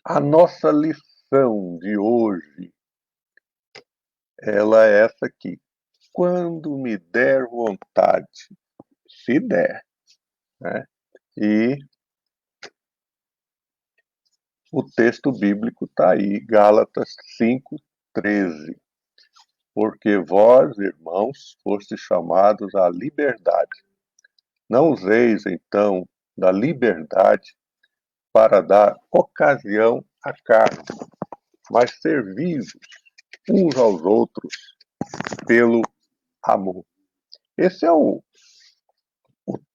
A nossa lição de hoje, ela é essa aqui. Quando me der vontade, se der, né? E o texto bíblico está aí, Gálatas 5:13. Porque vós, irmãos, fostes chamados à liberdade. Não useis, então, da liberdade para dar ocasião à carne, mas servi-vos uns aos outros pelo amor. Esse é o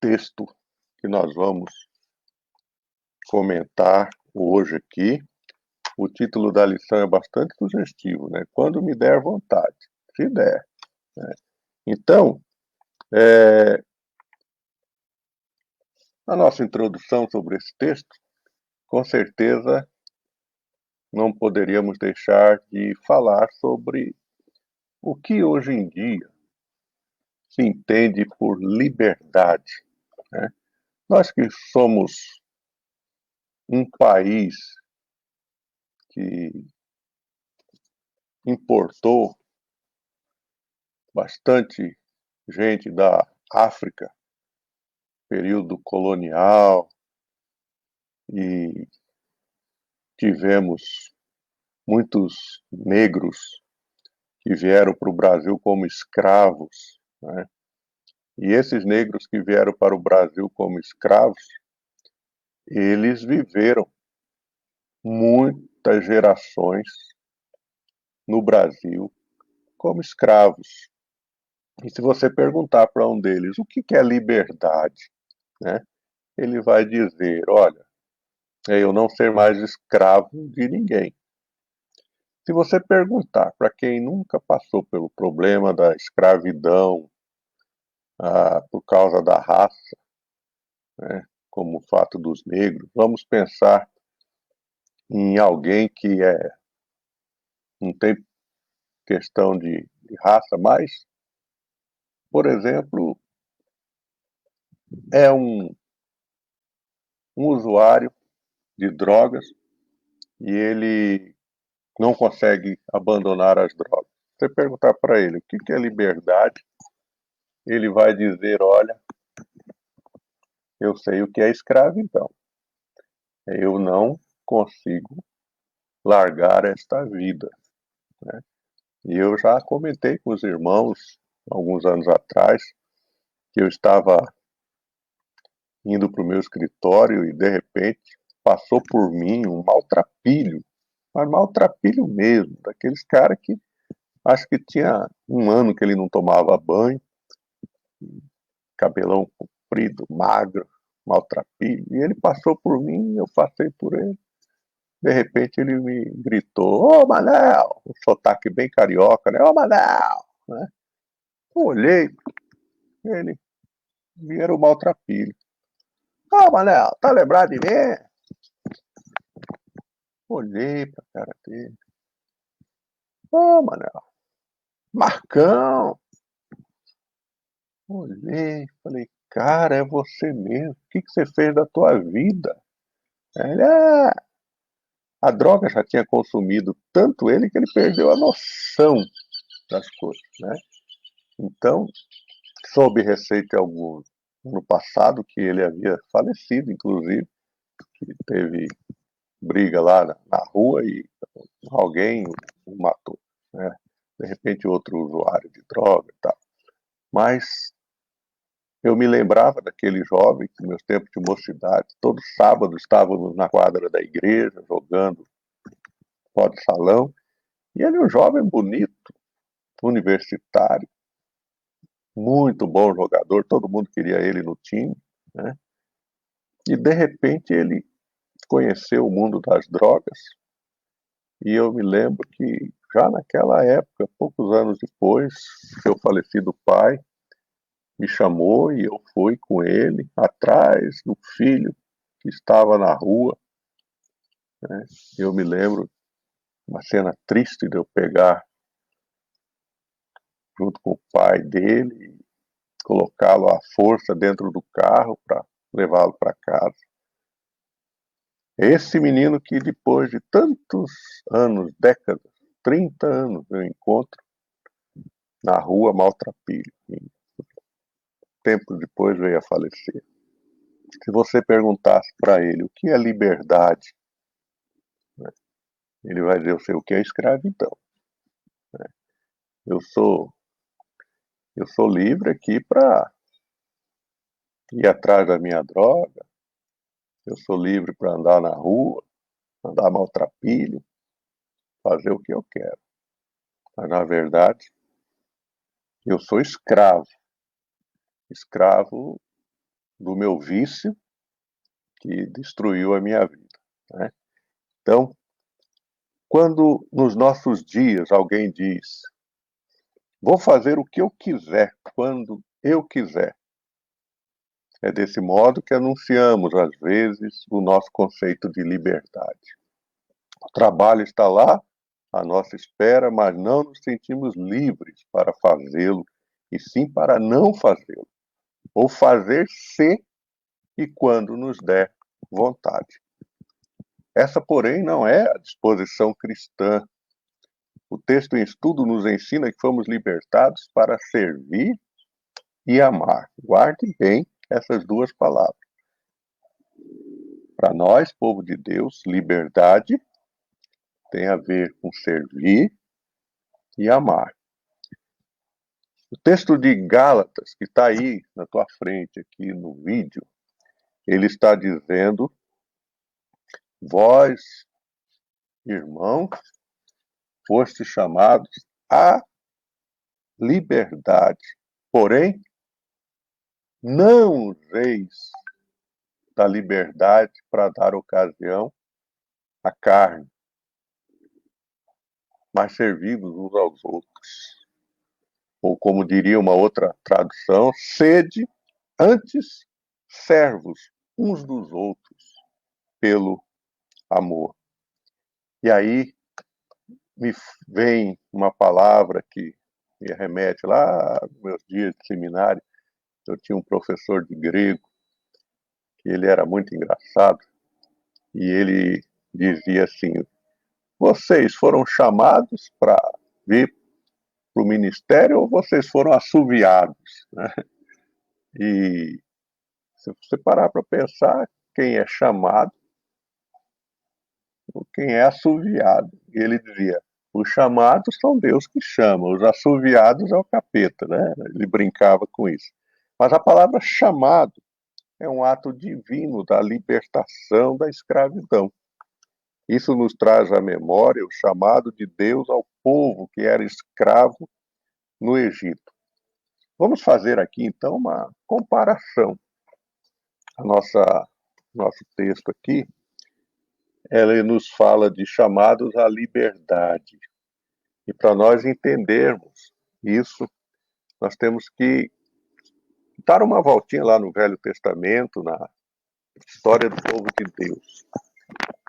texto que nós vamos comentar hoje aqui. O título da lição é bastante sugestivo, né? Quando me der vontade, se der. Né? Então, a nossa introdução sobre esse texto, com certeza não poderíamos deixar de falar sobre o que hoje em dia se entende por liberdade. Né? Nós que somos um país que importou bastante gente da África, período colonial, e tivemos muitos negros que vieram para o Brasil como escravos, né? E esses negros que vieram para o Brasil como escravos, eles viveram muitas gerações no Brasil como escravos. E se você perguntar para um deles o que é liberdade, né, ele vai dizer: olha, é eu não ser mais escravo de ninguém. Se você perguntar para quem nunca passou pelo problema da escravidão por causa da raça, né, como o fato dos negros, vamos pensar em alguém que não tem questão de raça, mas, por exemplo, é um usuário de drogas e ele não consegue abandonar as drogas. Você perguntar para ele o que é liberdade, ele vai dizer: olha, eu sei o que é escravo, então. Eu não consigo largar esta vida. Né? E eu já comentei com os irmãos, alguns anos atrás, que eu estava indo para o meu escritório e, de repente, passou por mim um maltrapilho, mas maltrapilho mesmo, daqueles caras que acho que tinha um ano que ele não tomava banho, cabelão comprido, magro, maltrapilho, e ele passou por mim, eu passei por ele. De repente ele me gritou: ô Manel, um sotaque bem carioca, né? Ô Manel, né? Eu olhei, ele era o maltrapilho. Ô Manel, tá lembrado de mim? Olhei pra cara dele. Ô Manel, Marcão. Olhei, falei: cara, é você mesmo. O que você fez da tua vida? Ele, a droga já tinha consumido tanto ele que ele perdeu a noção das coisas, né? Então, sob receita algum no passado que ele havia falecido, inclusive, que teve briga lá na rua e alguém o matou, né? De repente outro usuário de droga e tal. Mas eu me lembrava daquele jovem que, meus tempos de mocidade, todo sábado estávamos na quadra da igreja jogando pó de salão, e ele é um jovem bonito, universitário, muito bom jogador, todo mundo queria ele no time, né? E de repente ele conheceu o mundo das drogas, e eu me lembro que já naquela época, poucos anos depois, seu falecido pai me chamou e eu fui com ele atrás do filho que estava na rua, né? Eu me lembro uma cena triste de eu pegar junto com o pai dele e colocá-lo à força dentro do carro para levá-lo para casa. Esse menino que depois de tantos anos, décadas, 30 anos, eu encontro na rua maltrapilho. E tempos depois veio a falecer. Se você perguntasse para ele o que é liberdade, né, ele vai dizer, eu sei o que é escravidão. Eu sou, eu sou livre aqui para ir atrás da minha droga, eu sou livre para andar na rua, andar maltrapilho, fazer o que eu quero. Mas, na verdade, eu sou escravo. Escravo do meu vício que destruiu a minha vida, né? Então, quando nos nossos dias alguém diz, vou fazer o que eu quiser, quando eu quiser, é desse modo que anunciamos, às vezes, o nosso conceito de liberdade. O trabalho está lá, à nossa espera, mas não nos sentimos livres para fazê-lo, e sim para não fazê-lo, ou fazer se e quando nos der vontade. Essa, porém, não é a disposição cristã. O texto em estudo nos ensina que fomos libertados para servir e amar. Guarde bem essas duas palavras. Para nós, povo de Deus, liberdade tem a ver com servir e amar. O texto de Gálatas, que está aí na tua frente, aqui no vídeo, ele está dizendo, vós, irmãos, fostes chamados à liberdade. Porém, não useis da liberdade para dar ocasião à carne, mas servimos uns aos outros. Ou como diria uma outra tradução, sede antes servos uns dos outros pelo amor. E aí me vem uma palavra que me remete lá nos meus dias de seminário. Eu tinha um professor de grego que ele era muito engraçado e ele dizia assim: vocês foram chamados para vir para o ministério ou vocês foram assoviados, né? E se você parar para pensar, quem é chamado ou quem é assoviado. E ele dizia: os chamados são Deus que chama, os assoviados é o capeta, né? Ele brincava com isso. Mas a palavra chamado é um ato divino da libertação da escravidão. Isso nos traz à memória o chamado de Deus ao povo que era escravo no Egito. Vamos fazer aqui então uma comparação. Nosso texto aqui, ela nos fala de chamados à liberdade. E para nós entendermos isso, nós temos que dar uma voltinha lá no Velho Testamento, na história do povo de Deus.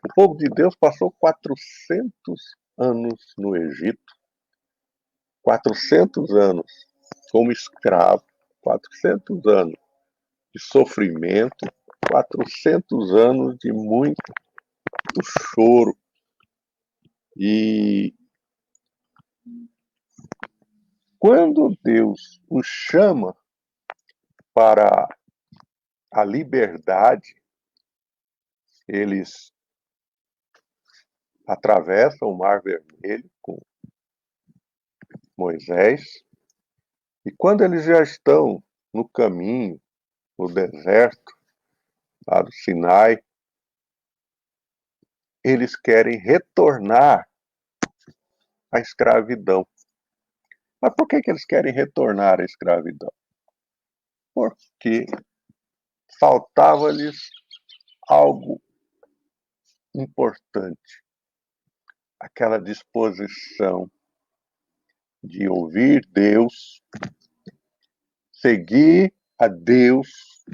O povo de Deus passou 400 anos no Egito, 400 anos como escravo, 400 anos de sofrimento, 400 anos de muito choro. E quando Deus os chama para a liberdade, eles atravessam o Mar Vermelho com Moisés, e quando eles já estão no caminho, no deserto, lá do Sinai, eles querem retornar à escravidão. Mas por que eles querem retornar à escravidão? Porque faltava-lhes algo importante, aquela disposição de ouvir Deus, seguir a Deus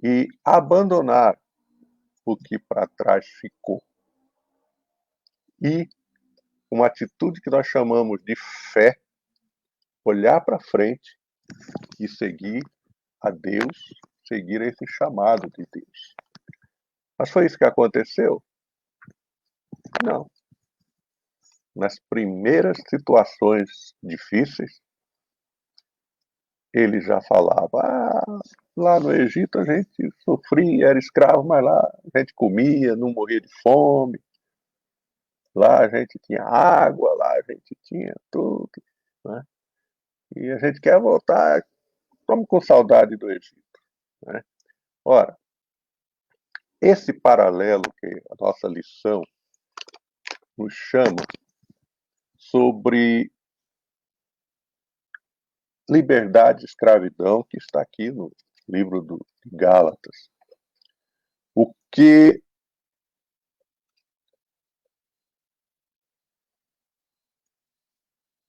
e abandonar o que para trás ficou. E uma atitude que nós chamamos de fé, olhar para frente e seguir a Deus, seguir esse chamado de Deus. Mas foi isso que aconteceu? Não. Nas primeiras situações difíceis, ele já falava: lá no Egito a gente sofria, era escravo, mas lá a gente comia, não morria de fome, lá a gente tinha água, lá a gente tinha tudo, né? E a gente quer voltar, como com saudade do Egito, né? Ora, esse paralelo que a nossa lição nos chama sobre liberdade e escravidão, que está aqui no livro de Gálatas. O que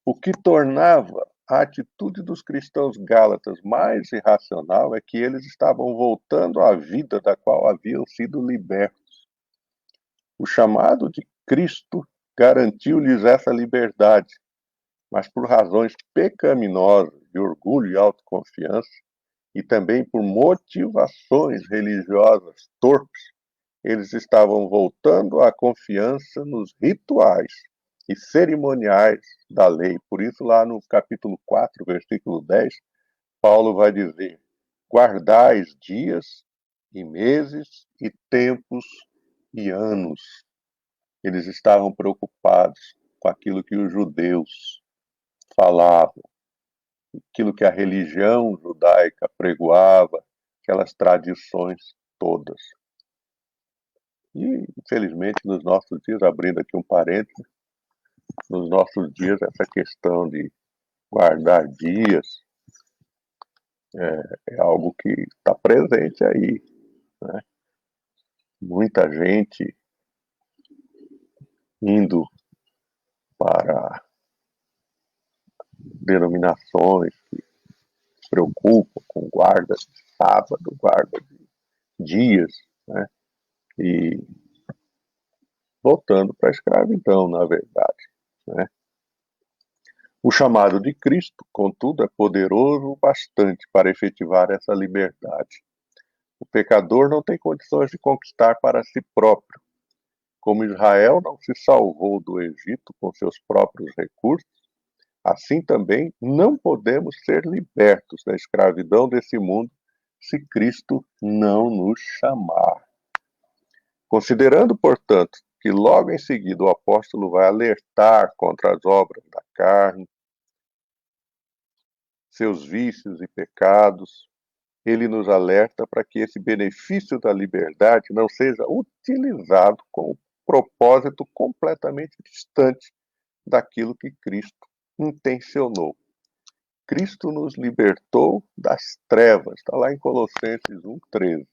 O que tornava a atitude dos cristãos gálatas mais irracional é que eles estavam voltando à vida da qual haviam sido libertos. O chamado de Cristo garantiu-lhes essa liberdade, mas por razões pecaminosas de orgulho e autoconfiança, e também por motivações religiosas torpes, eles estavam voltando à confiança nos rituais e cerimoniais da lei. Por isso, lá no capítulo 4, versículo 10, Paulo vai dizer: guardais dias e meses e tempos e anos. Eles estavam preocupados com aquilo que os judeus falavam, aquilo que a religião judaica pregoava, aquelas tradições todas. E, infelizmente, nos nossos dias, abrindo aqui um parênteses, nos nossos dias, essa questão de guardar dias é algo que está presente aí, né? Muita gente indo para denominações que se preocupam com guarda de sábado, guarda de dias, né? E voltando para a escravidão, na verdade, né? O chamado de Cristo, contudo, é poderoso o bastante para efetivar essa liberdade. O pecador não tem condições de conquistar para si próprio. Como Israel não se salvou do Egito com seus próprios recursos, assim também não podemos ser libertos da escravidão desse mundo se Cristo não nos chamar. Considerando, portanto, que logo em seguida o apóstolo vai alertar contra as obras da carne, seus vícios e pecados, ele nos alerta para que esse benefício da liberdade não seja utilizado com um propósito completamente distante daquilo que Cristo intencionou. Cristo nos libertou das trevas, está lá em Colossenses 1,13.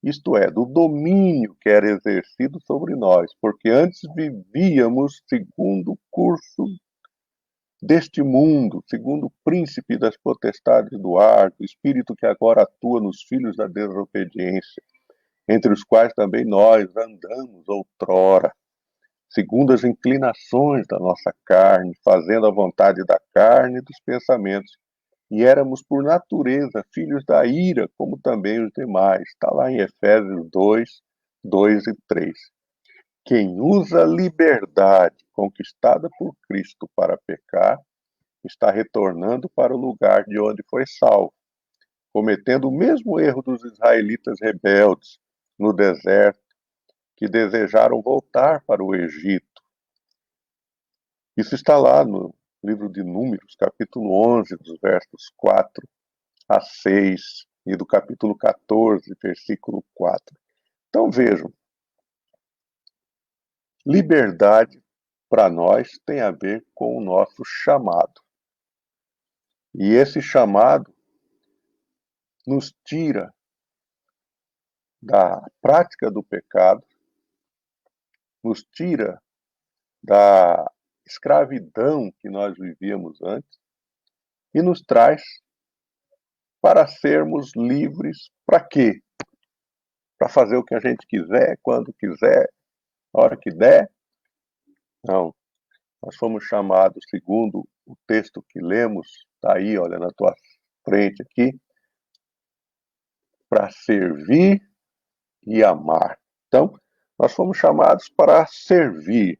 Isto é, do domínio que era exercido sobre nós, porque antes vivíamos segundo o curso deste mundo, segundo o príncipe das potestades do ar, do espírito que agora atua nos filhos da desobediência, entre os quais também nós andamos outrora, segundo as inclinações da nossa carne, fazendo a vontade da carne e dos pensamentos. E éramos, por natureza, filhos da ira, como também os demais. Está lá em Efésios 2, 2 e 3. Quem usa a liberdade conquistada por Cristo para pecar, está retornando para o lugar de onde foi salvo, cometendo o mesmo erro dos israelitas rebeldes no deserto, que desejaram voltar para o Egito. Isso está lá no livro de Números, capítulo 11, dos versos 4 a 6, e do capítulo 14, versículo 4. Então vejam, liberdade para nós tem a ver com o nosso chamado. E esse chamado nos tira da prática do pecado, nos tira da escravidão que nós vivíamos antes e nos traz para sermos livres para quê? Para fazer o que a gente quiser, quando quiser, a hora que der? Não. Nós fomos chamados, segundo o texto que lemos, está aí, olha, na tua frente aqui, para servir e amar. Então, nós fomos chamados para servir.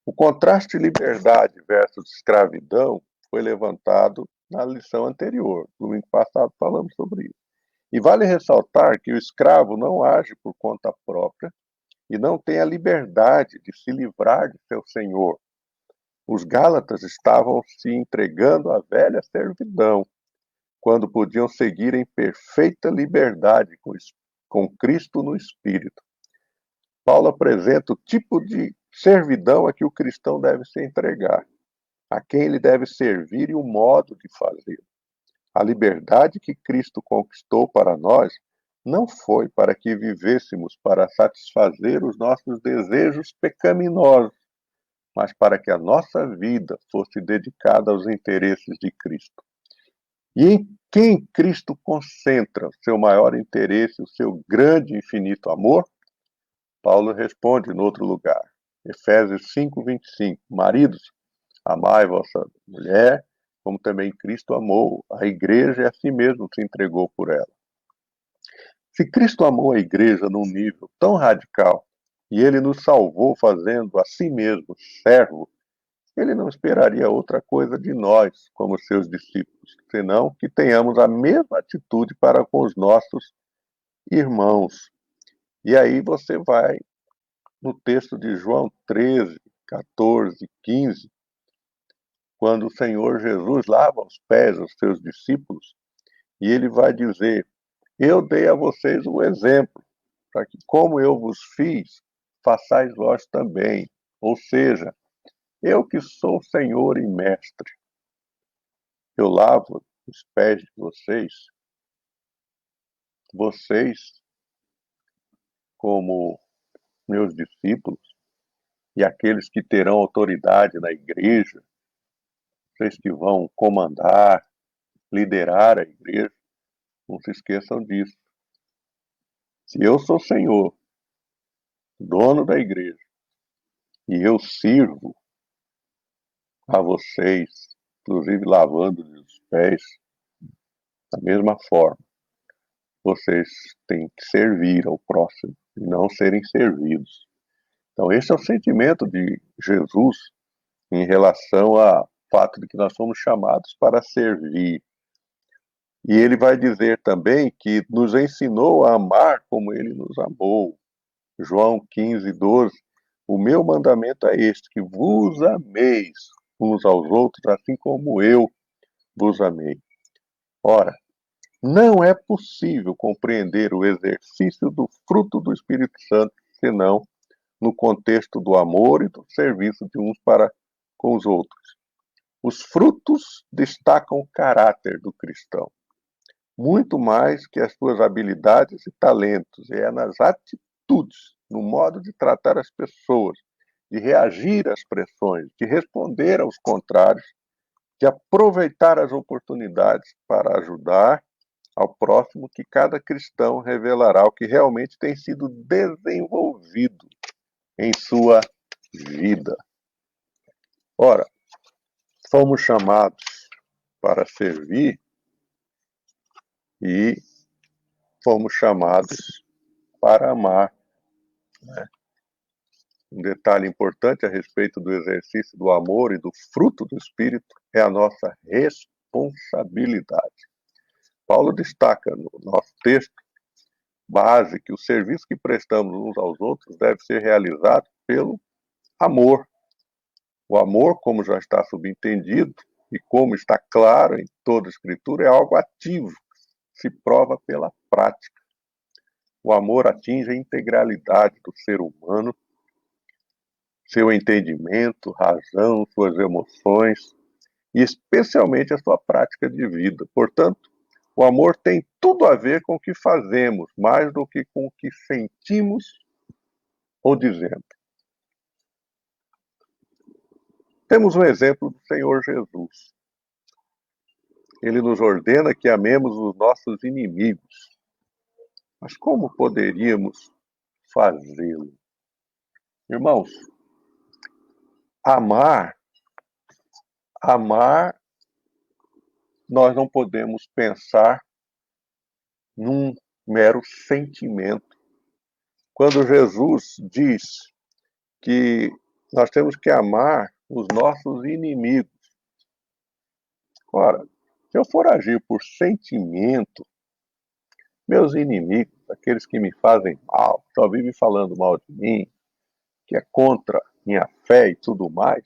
O contraste liberdade versus escravidão foi levantado na lição anterior. Domingo passado falamos sobre isso. E vale ressaltar que o escravo não age por conta própria e não tem a liberdade de se livrar de seu senhor. Os Gálatas estavam se entregando à velha servidão, quando podiam seguir em perfeita liberdade com Cristo no Espírito. Paulo apresenta o tipo de servidão a que o cristão deve se entregar, a quem ele deve servir e o modo de fazer. A liberdade que Cristo conquistou para nós não foi para que vivêssemos para satisfazer os nossos desejos pecaminosos, mas para que a nossa vida fosse dedicada aos interesses de Cristo. E em quem Cristo concentra o seu maior interesse, o seu grande e infinito amor? Paulo responde em outro lugar, Efésios 5:25, maridos, amai vossa mulher, como também Cristo amou a igreja e a si mesmo se entregou por ela. Se Cristo amou a igreja num nível tão radical e ele nos salvou fazendo a si mesmo servo, ele não esperaria outra coisa de nós, como seus discípulos, senão que tenhamos a mesma atitude para com os nossos irmãos. E aí você vai no texto de João 13, 14, 15, quando o Senhor Jesus lava os pés aos seus discípulos, e ele vai dizer: eu dei a vocês um exemplo, para que, como eu vos fiz, façais vós também. Ou seja, eu que sou Senhor e Mestre, eu lavo os pés de vocês, vocês, como meus discípulos, e aqueles que terão autoridade na igreja, vocês que vão comandar, liderar a igreja, não se esqueçam disso. Se eu sou Senhor, dono da igreja, e eu sirvo a vocês, inclusive lavando os pés, da mesma forma, vocês têm que servir ao próximo e não serem servidos. Então, esse é o sentimento de Jesus em relação ao fato de que nós somos chamados para servir. E ele vai dizer também que nos ensinou a amar como ele nos amou. João 15:12. O meu mandamento é este, que vos ameis uns aos outros, assim como eu vos amei. Ora, não é possível compreender o exercício do fruto do Espírito Santo senão no contexto do amor e do serviço de uns para com os outros. Os frutos destacam o caráter do cristão, muito mais que as suas habilidades e talentos. É nas atitudes, no modo de tratar as pessoas, de reagir às pressões, de responder aos contrários, de aproveitar as oportunidades para ajudar ao próximo, que cada cristão revelará o que realmente tem sido desenvolvido em sua vida. Ora, fomos chamados para servir e fomos chamados para amar. Né? Um detalhe importante a respeito do exercício do amor e do fruto do Espírito é a nossa responsabilidade. Paulo destaca no nosso texto base que o serviço que prestamos uns aos outros deve ser realizado pelo amor. O amor, como já está subentendido e como está claro em toda a Escritura, é algo ativo, se prova pela prática. O amor atinge a integralidade do ser humano, seu entendimento, razão, suas emoções e especialmente a sua prática de vida. Portanto, o amor tem tudo a ver com o que fazemos, mais do que com o que sentimos ou dizemos. Temos um exemplo do Senhor Jesus. Ele nos ordena que amemos os nossos inimigos. Mas como poderíamos fazê-lo? Irmãos, amar, nós não podemos pensar num mero sentimento. quando Jesus diz que nós temos que amar os nossos inimigos. Ora, se eu for agir por sentimento, meus inimigos, aqueles que me fazem mal, só vivem falando mal de mim, que é contra minha fé e tudo mais,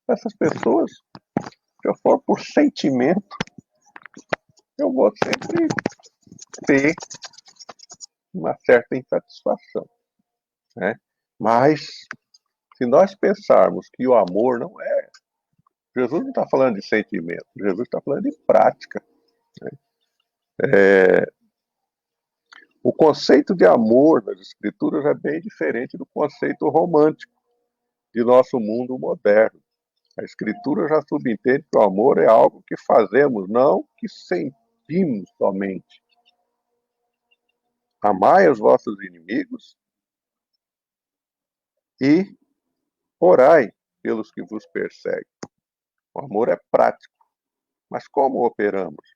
essas pessoas, se eu for por sentimento, eu vou sempre ter uma certa insatisfação, né? Mas, se nós pensarmos que o amor não é... Jesus não está falando de sentimento, Jesus está falando de prática. O conceito de amor nas Escrituras é bem diferente do conceito romântico de nosso mundo moderno. A Escritura já subentende que o amor é algo que fazemos, não que sentimos somente. Amai os vossos inimigos e orai pelos que vos perseguem. O amor é prático. Mas como operamos?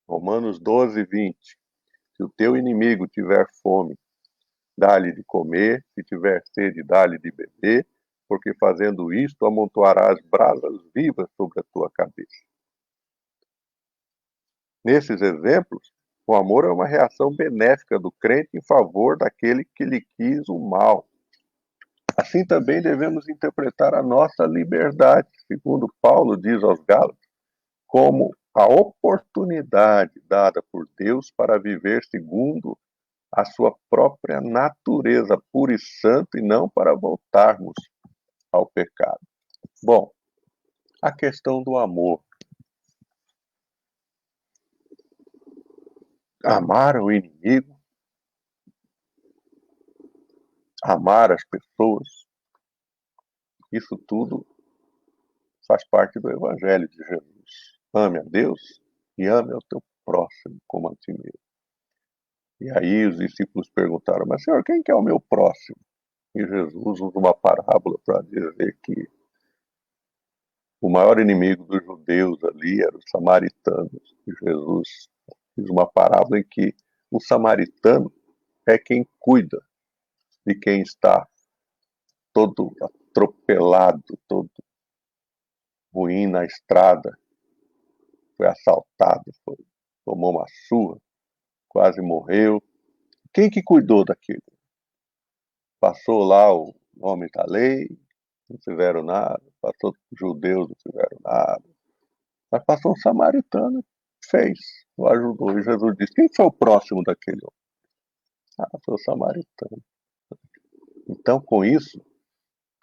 Romanos 12, 20. Se o teu inimigo tiver fome, dá-lhe de comer, se tiver sede, dá-lhe de beber, porque fazendo isto amontoarás brasas vivas sobre a tua cabeça. Nesses exemplos, o amor é uma reação benéfica do crente em favor daquele que lhe quis o mal. Assim também devemos interpretar a nossa liberdade, segundo Paulo diz aos Gálatas, como a oportunidade dada por Deus para viver segundo a sua própria natureza pura e santa e não para voltarmos ao pecado. Bom, a questão do amor. Amar o inimigo, amar as pessoas, isso tudo faz parte do Evangelho de Jesus. Ame a Deus e ame ao teu próximo como a ti mesmo. E aí os discípulos perguntaram, mas Senhor, quem que é o meu próximo? E Jesus usa uma parábola para dizer que o maior inimigo dos judeus ali eram os samaritanos. E Jesus diz uma parábola em que o samaritano é quem cuida de quem está todo atropelado, todo ruim na estrada, foi assaltado, tomou uma surra, quase morreu. Quem que cuidou daquilo? Passou lá o homem da lei, não fizeram nada. Passou os judeus, não fizeram nada. Mas passou um samaritano, fez, o ajudou. E Jesus disse, quem foi o próximo daquele homem? Ah, foi o samaritano. Então, com isso,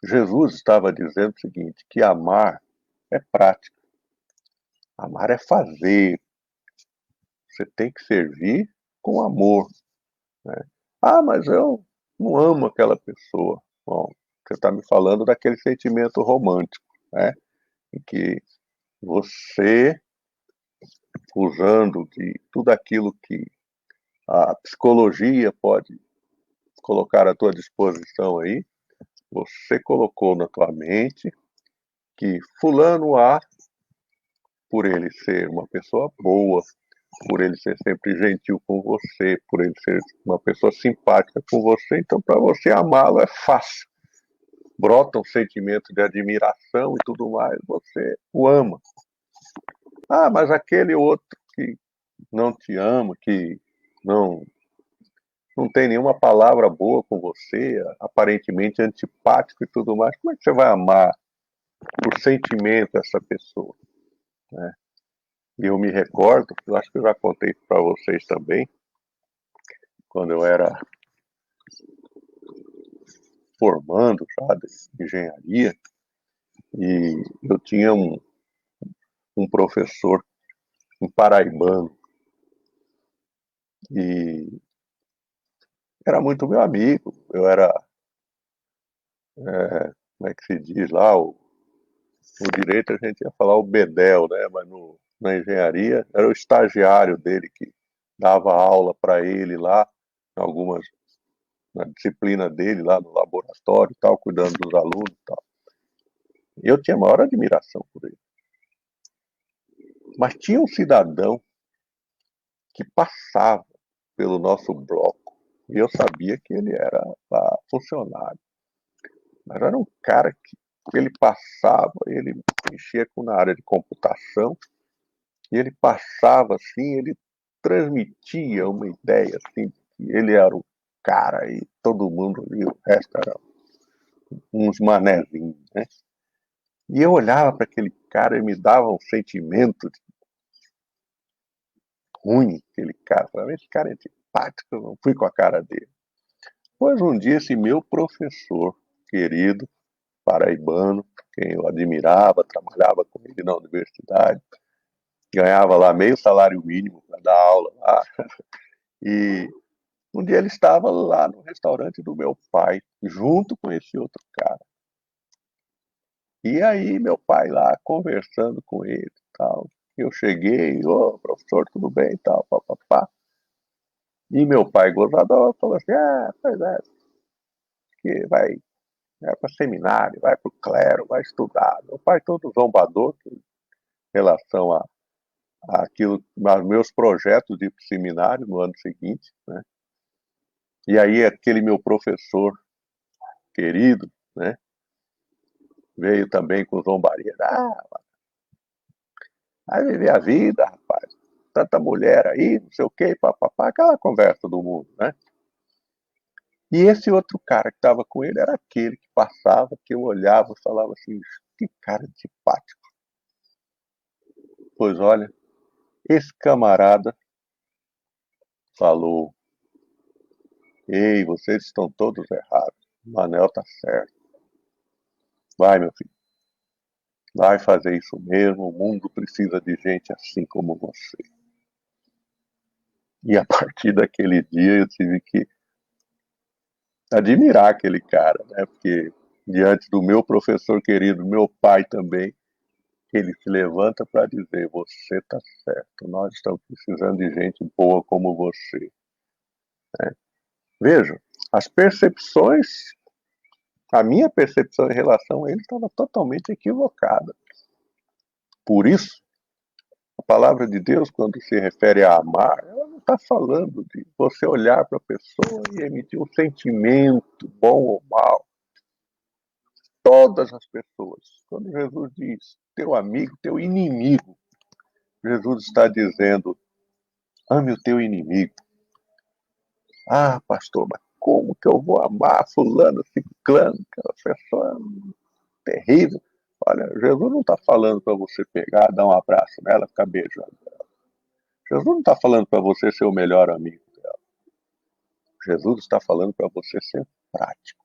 Jesus estava dizendo o seguinte, que amar é prática. Amar é fazer. Você tem que servir com amor. Né? Ah, mas eu não amo aquela pessoa. Bom, você está me falando daquele sentimento romântico, né? Em que você, usando de tudo aquilo que a psicologia pode colocar à tua disposição aí, você colocou na tua mente que fulano A, por ele ser uma pessoa boa, por ele ser sempre gentil com você, por ele ser uma pessoa simpática com você, então para você amá-lo é fácil. Brota um sentimento de admiração e tudo mais, você o ama. Ah, mas aquele outro que não te ama, que não não tem nenhuma palavra boa com você, aparentemente antipático e tudo mais, como é que você vai amar por sentimento essa pessoa? Né? E eu me recordo, eu acho que eu já contei para vocês também, quando eu era formando já de engenharia, e eu tinha um professor, um paraibano, e era muito meu amigo, eu era, como é que se diz lá, no direito a gente ia falar o bedel, né? Mas na engenharia era o estagiário dele que dava aula para ele lá, algumas na disciplina dele lá no laboratório e tal, cuidando dos alunos e tal. Eu tinha a maior admiração por ele. Mas tinha um cidadão que passava pelo nosso bloco E eu sabia que ele era funcionário. Mas era um cara que ele passava, ele mexia na área de computação, e ele passava assim, ele transmitia uma ideia assim, que ele era o cara e todo mundo ali, o resto era uns manezinhos, né? E eu olhava para aquele cara e me dava um sentimento de ruim, aquele cara. Eu falava, esse cara é antipático, eu não fui com a cara dele. Pois um dia esse meu professor querido, paraibano, quem eu admirava, trabalhava com ele na universidade, ganhava lá meio salário mínimo para dar aula lá. E um dia ele estava lá no restaurante do meu pai, junto com esse outro cara. E aí meu pai lá conversando com ele e tal. Eu cheguei, ô professor, tudo bem e tal, papapá. E meu pai gozador falou assim, pois é, que vai para seminário, vai para o clero, vai estudar. Meu pai todo zombador em relação a aquilo, aos meus projetos de ir para o seminário no ano seguinte, né? E aí aquele meu professor querido, né, veio também com zombaria. Vai viver a vida, rapaz. Tanta mulher aí, não sei o quê, papapá, aquela conversa do mundo, né? E esse outro cara que estava com ele era aquele que passava, que eu olhava e falava assim, que cara antipático. Pois olha, esse camarada falou, ei, vocês estão todos errados. O Manel tá certo. Vai, meu filho. Vai fazer isso mesmo. O mundo precisa de gente assim como você. E a partir daquele dia eu tive que admirar aquele cara, né? Porque diante do meu professor querido, meu pai também, ele se levanta para dizer: você está certo, nós estamos precisando de gente boa como você. Né? Veja, as percepções, a minha percepção em relação a ele estava totalmente equivocada. Por isso, a palavra de Deus, quando se refere a amar, ela não está falando de você olhar para a pessoa e emitir um sentimento, bom ou mal. Todas as pessoas. Quando Jesus diz teu amigo, teu inimigo, Jesus está dizendo ame o teu inimigo. Ah, pastor, mas como que eu vou amar fulano, ciclano, aquela pessoa terrível? Olha, Jesus não está falando para você pegar, dar um abraço nela, ficar beijando ela. Jesus não está falando para você ser o melhor amigo dela. Jesus está falando para você ser prático.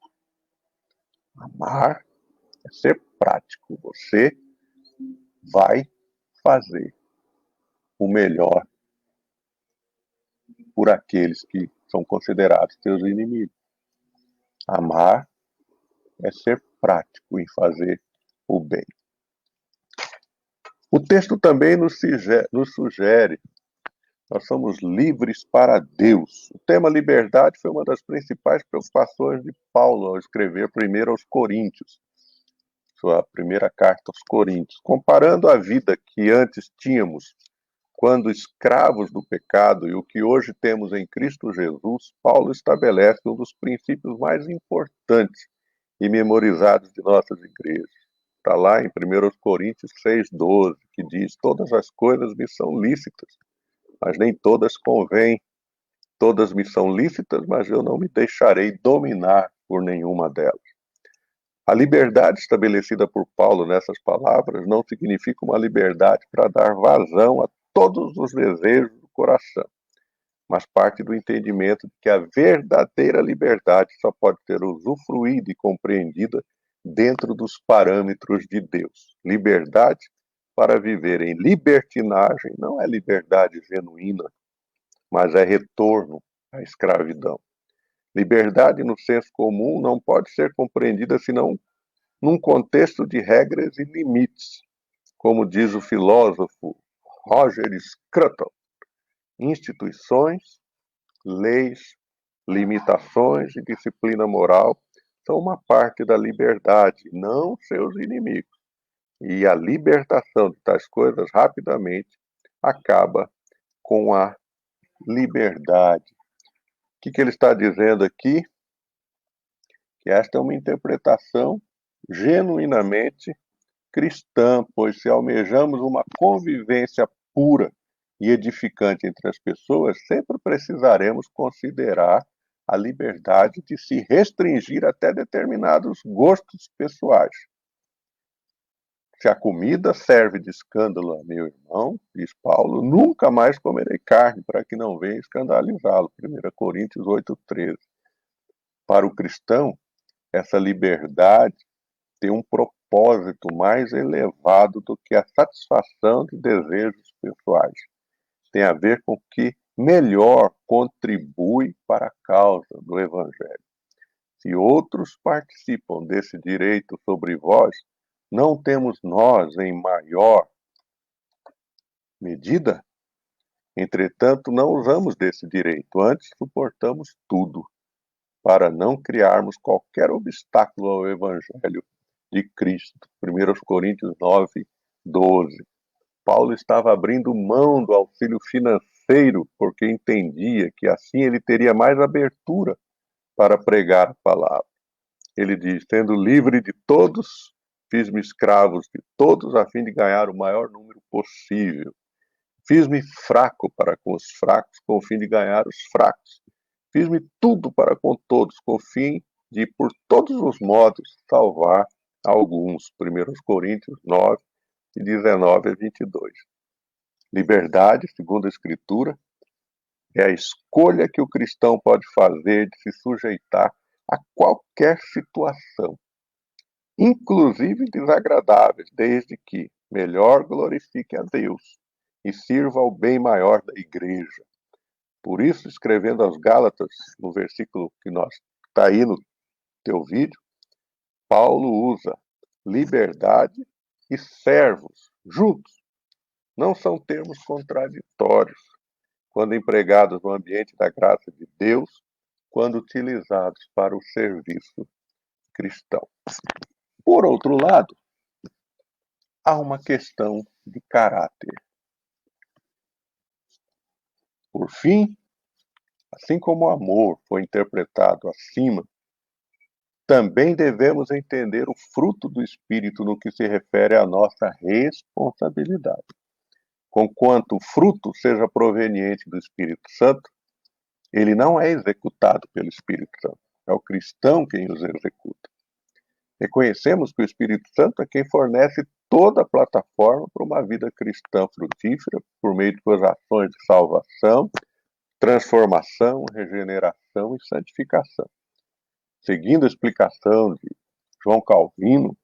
Amar é ser prático. Você vai fazer o melhor por aqueles que são considerados teus inimigos. Amar é ser prático em fazer o bem. O texto também nos sugere, nós somos livres para Deus. O tema liberdade foi uma das principais preocupações de Paulo ao escrever primeiro aos Coríntios, sua primeira carta aos Coríntios. Comparando a vida que antes tínhamos, quando escravos do pecado, e o que hoje temos em Cristo Jesus, Paulo estabelece um dos princípios mais importantes e memorizados de nossas igrejas. Está lá em 1 Coríntios 6,12, que diz: todas as coisas me são lícitas, mas nem todas convêm. Todas me são lícitas, mas eu não me deixarei dominar por nenhuma delas. A liberdade estabelecida por Paulo nessas palavras não significa uma liberdade para dar vazão a todos os desejos do coração, mas parte do entendimento de que a verdadeira liberdade só pode ser usufruída e compreendida dentro dos parâmetros de Deus. Liberdade para viver em libertinagem não é liberdade genuína, mas é retorno à escravidão. Liberdade no senso comum não pode ser compreendida senão num contexto de regras e limites, como diz o filósofo Roger Scruton. Instituições, leis, limitações e disciplina moral são uma parte da liberdade, não seus inimigos. E a libertação de tais coisas rapidamente acaba com a liberdade. que ele está dizendo aqui? Que esta é uma interpretação genuinamente cristã, pois se almejamos uma convivência pura e edificante entre as pessoas, sempre precisaremos considerar a liberdade de se restringir até determinados gostos pessoais. Se a comida serve de escândalo a meu irmão, diz Paulo, nunca mais comerei carne, para que não venha escandalizá-lo. 1 Coríntios 8,13. Para o cristão, essa liberdade tem um propósito mais elevado do que a satisfação de desejos pessoais. Tem a ver com o que melhor contribui para a causa do Evangelho. Se outros participam desse direito sobre vós, não temos nós em maior medida? Entretanto, não usamos desse direito, antes suportamos tudo, para não criarmos qualquer obstáculo ao Evangelho de Cristo. 1 Coríntios 9, 12. Paulo estava abrindo mão do auxílio financeiro, porque entendia que assim ele teria mais abertura para pregar a palavra. Ele diz, sendo livre de todos, fiz-me escravos de todos a fim de ganhar o maior número possível. Fiz-me fraco para com os fracos, com o fim de ganhar os fracos. Fiz-me tudo para com todos, com o fim de, por todos os modos, salvar alguns. 1 Coríntios 9, de 19 a 22. Liberdade, segundo a Escritura, é a escolha que o cristão pode fazer de se sujeitar a qualquer situação, inclusive desagradáveis, desde que melhor glorifique a Deus e sirva ao bem maior da igreja. Por isso, escrevendo aos Gálatas, no versículo que está aí no teu vídeo, Paulo usa liberdade e servos juntos. Não são termos contraditórios, quando empregados no ambiente da graça de Deus, quando utilizados para o serviço cristão. Por outro lado, há uma questão de caráter. Por fim, assim como o amor foi interpretado acima, também devemos entender o fruto do Espírito no que se refere à nossa responsabilidade. Conquanto o fruto seja proveniente do Espírito Santo, ele não é executado pelo Espírito Santo, é o cristão quem os executa. Reconhecemos que o Espírito Santo é quem fornece toda a plataforma para uma vida cristã frutífera, por meio de suas ações de salvação, transformação, regeneração e santificação. Seguindo a explicação de João Calvino,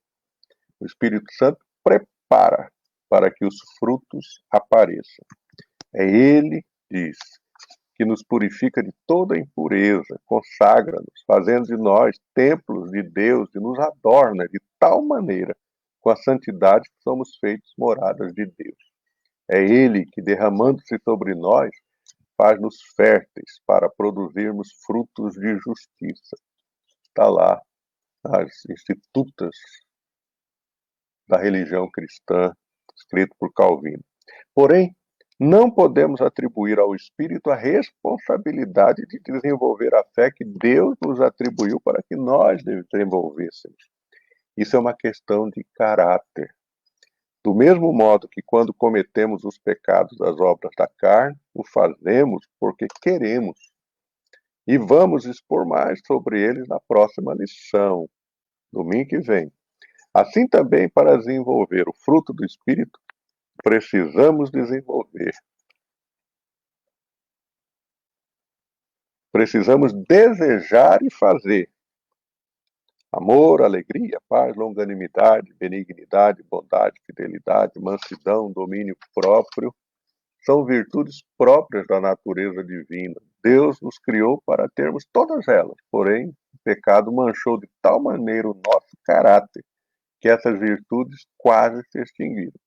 o Espírito Santo prepara para que os frutos apareçam. É ele, diz, que nos purifica de toda impureza, consagra-nos, fazendo de nós templos de Deus e nos adorna de tal maneira com a santidade que somos feitos moradas de Deus. É ele que, derramando-se sobre nós, faz-nos férteis para produzirmos frutos de justiça. Está lá nas Institutas da Religião Cristã, escrito por Calvino. Porém, não podemos atribuir ao Espírito a responsabilidade de desenvolver a fé que Deus nos atribuiu para que nós desenvolvêssemos. Isso é uma questão de caráter. Do mesmo modo que quando cometemos os pecados das obras da carne, o fazemos porque queremos. E vamos expor mais sobre eles na próxima lição, domingo que vem. Assim também, para desenvolver o fruto do Espírito, precisamos desejar e fazer. Amor, alegria, paz, longanimidade, benignidade, bondade, fidelidade, mansidão, domínio próprio, são virtudes próprias da natureza divina. Deus nos criou para termos todas elas, porém, o pecado manchou de tal maneira o nosso caráter que essas virtudes quase se extinguiram.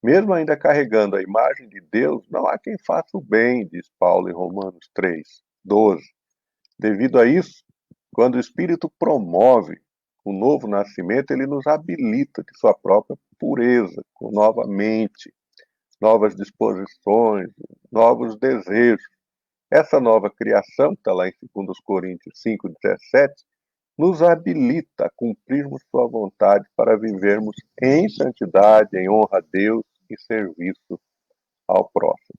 Mesmo ainda carregando a imagem de Deus, não há quem faça o bem, diz Paulo em Romanos 3, 12. Devido a isso, quando o Espírito promove o novo nascimento, ele nos habilita de sua própria pureza, com nova mente, novas disposições, novos desejos, Essa nova criação, que está lá em 2 Coríntios 5,17, nos habilita a cumprirmos sua vontade para vivermos em santidade, em honra a Deus e serviço ao próximo.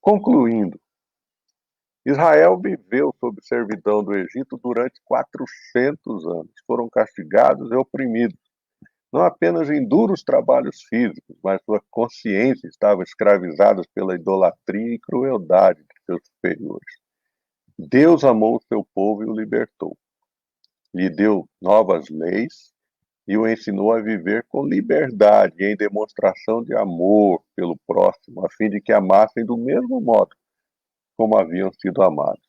Concluindo, Israel viveu sob servidão do Egito durante 400 anos. Foram castigados e oprimidos, não apenas em duros trabalhos físicos, mas sua consciência estava escravizada pela idolatria e crueldade de seus superiores. Deus amou o seu povo e o libertou. Lhe deu novas leis e o ensinou a viver com liberdade e em demonstração de amor pelo próximo, a fim de que amassem do mesmo modo como haviam sido amados.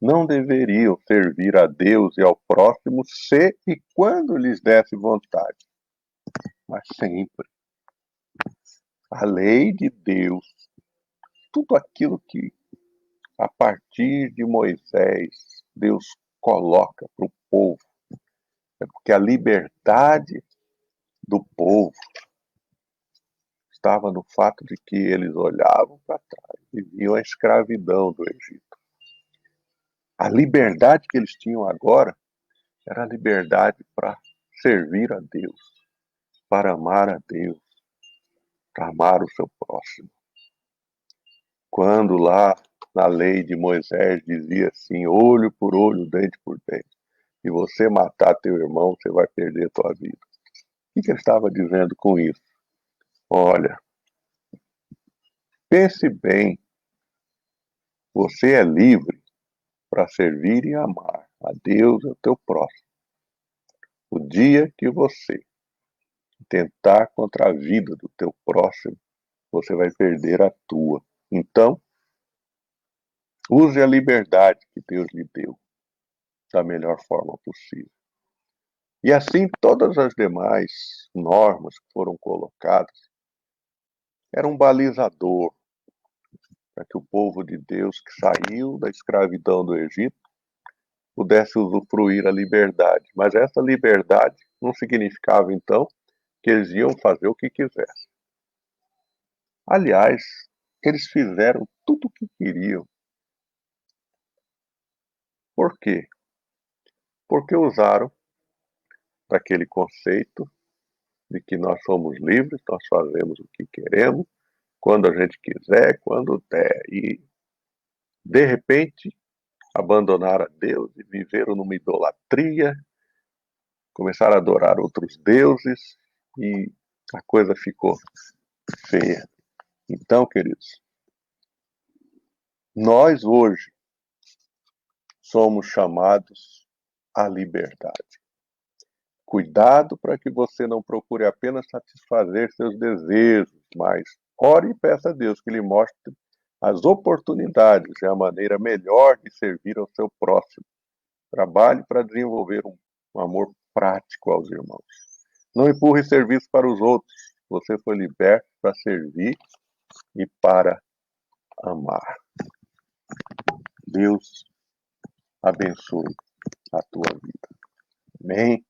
Não deveriam servir a Deus e ao próximo se e quando lhes desse vontade, mas sempre. A lei de Deus, tudo aquilo que a partir de Moisés Deus coloca para o povo, é porque a liberdade do povo estava no fato de que eles olhavam para trás e viam a escravidão do Egito. A liberdade que eles tinham agora era a liberdade para servir a Deus, para amar a Deus, para amar o seu próximo. Quando lá na lei de Moisés dizia assim, olho por olho, dente por dente, se você matar teu irmão, você vai perder tua vida. O que ele estava dizendo com isso? Olha, pense bem, você é livre para servir e amar a Deus e ao teu próximo. O dia que você tentar contra a vida do teu próximo, você vai perder a tua. Então, use a liberdade que Deus lhe deu da melhor forma possível. E assim, todas as demais normas que foram colocadas eram um balizador para que o povo de Deus que saiu da escravidão do Egito pudesse usufruir a liberdade. Mas essa liberdade não significava, então, que eles iam fazer o que quisessem. Aliás, eles fizeram tudo o que queriam. Por quê? Porque usaram daquele conceito de que nós somos livres, nós fazemos o que queremos, quando a gente quiser, quando der. E, de repente, abandonaram a Deus e viveram numa idolatria, começaram a adorar outros deuses e a coisa ficou feia. Então, queridos, nós hoje somos chamados à liberdade. Cuidado para que você não procure apenas satisfazer seus desejos, mas ore e peça a Deus que lhe mostre as oportunidades e a maneira melhor de servir ao seu próximo. Trabalhe para desenvolver um amor prático aos irmãos. Não empurre serviço para os outros. Você foi liberto para servir e para amar. Deus abençoe a tua vida. Amém?